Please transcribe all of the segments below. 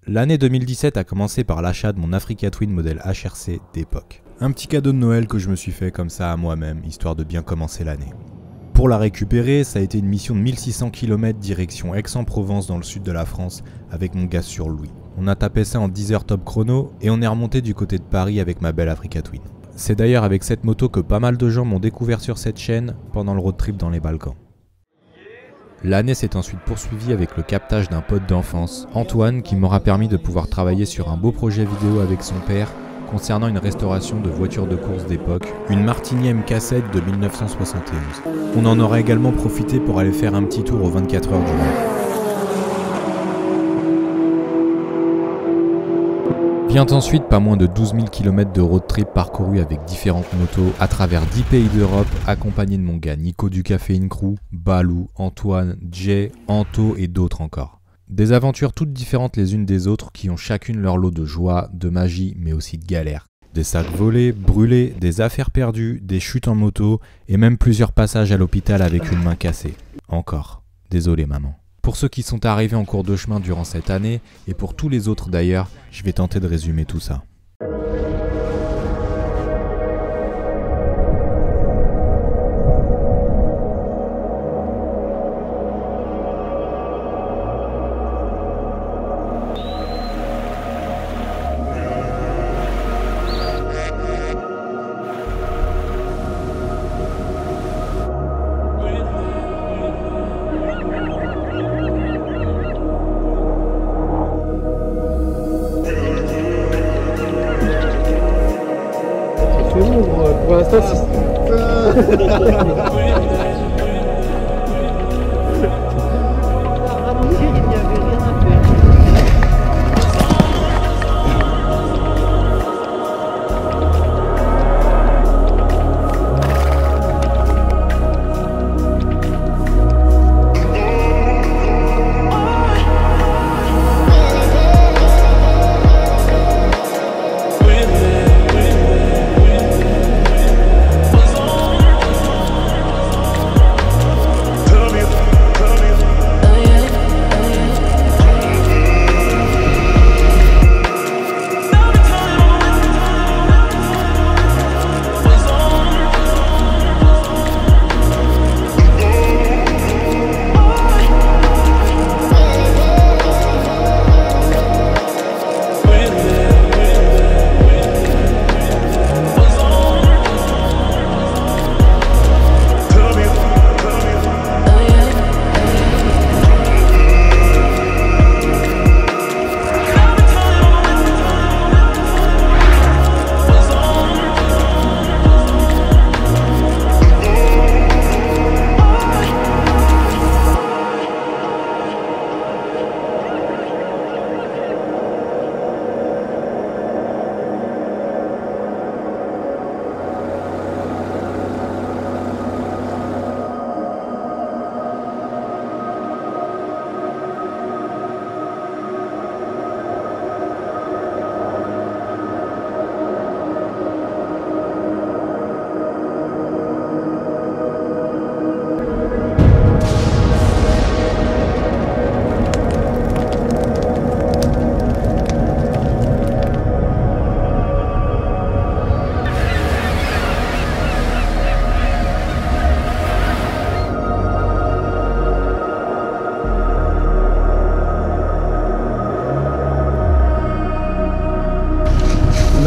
L'année 2017 a commencé par l'achat de mon Africa Twin modèle HRC d'époque. Un petit cadeau de Noël que je me suis fait comme ça à moi-même, histoire de bien commencer l'année. Pour la récupérer, ça a été une mission de 1600 km direction Aix-en-Provence dans le sud de la France avec mon gars sur Louis. On a tapé ça en 10 heures top chrono et on est remonté du côté de Paris avec ma belle Africa Twin. C'est d'ailleurs avec cette moto que pas mal de gens m'ont découvert sur cette chaîne pendant le road trip dans les Balkans. L'année s'est ensuite poursuivie avec le captage d'un pote d'enfance, Antoine, qui m'aura permis de pouvoir travailler sur un beau projet vidéo avec son père concernant une restauration de voitures de course d'époque, une Martini M-Cassette de 1971. On en aura également profité pour aller faire un petit tour aux 24 heures du Mans. Vient ensuite pas moins de 12 000 km de road trip parcourus avec différentes motos à travers 10 pays d'Europe, accompagné de mon gars Nico du Caféine Crew, Balou, Antoine, Jay, Anto et d'autres encore. Des aventures toutes différentes les unes des autres qui ont chacune leur lot de joie, de magie mais aussi de galères. Des sacs volés, brûlés, des affaires perdues, des chutes en moto et même plusieurs passages à l'hôpital avec une main cassée. Encore. Désolé maman. Pour ceux qui sont arrivés en cours de chemin durant cette année, et pour tous les autres d'ailleurs, je vais tenter de résumer tout ça. Pour l'instant,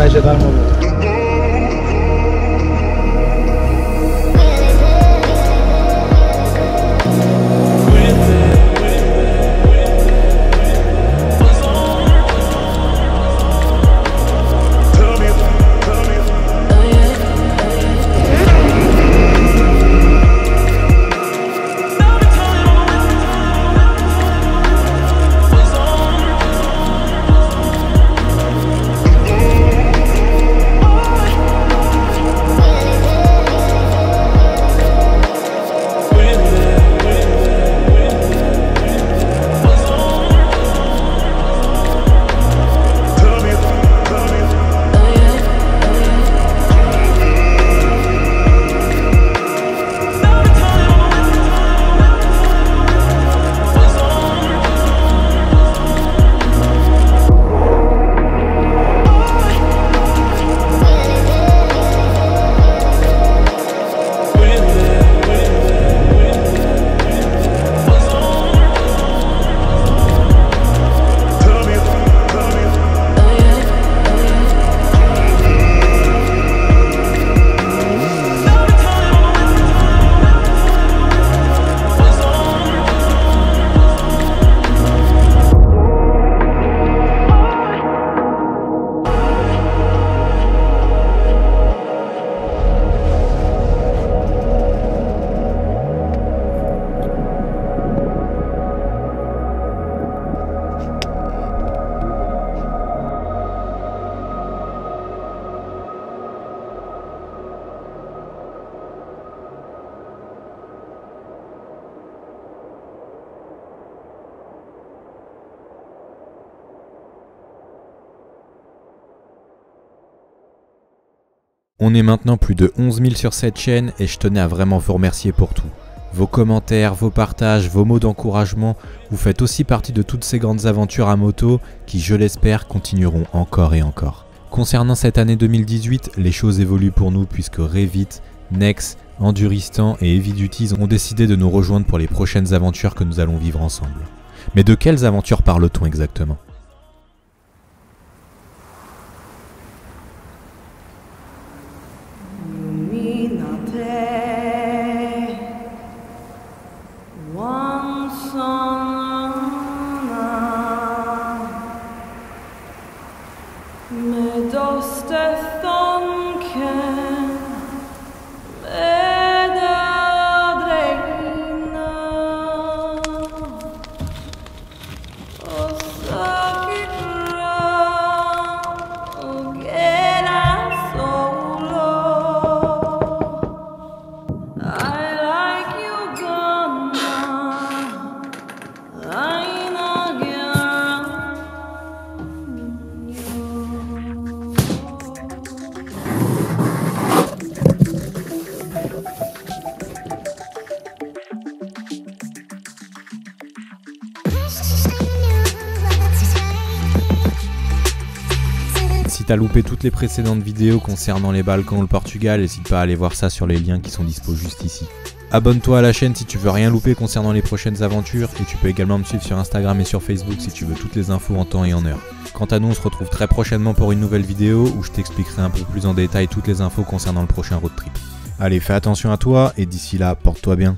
j'adore le moment. On est maintenant plus de 11 000 sur cette chaîne et je tenais à vraiment vous remercier pour tout. Vos commentaires, vos partages, vos mots d'encouragement, vous faites aussi partie de toutes ces grandes aventures à moto qui, je l'espère, continueront encore et encore. Concernant cette année 2018, les choses évoluent pour nous puisque Revit, Nex, Enduristan et Heavy Duties ont décidé de nous rejoindre pour les prochaines aventures que nous allons vivre ensemble. Mais de quelles aventures parle-t-on exactement ? Si t'as loupé toutes les précédentes vidéos concernant les Balkans ou le Portugal, n'hésite pas à aller voir ça sur les liens qui sont dispo juste ici. Abonne-toi à la chaîne si tu veux rien louper concernant les prochaines aventures et tu peux également me suivre sur Instagram et sur Facebook si tu veux toutes les infos en temps et en heure. Quant à nous, on se retrouve très prochainement pour une nouvelle vidéo où je t'expliquerai un peu plus en détail toutes les infos concernant le prochain road trip. Allez, fais attention à toi et d'ici là, porte-toi bien.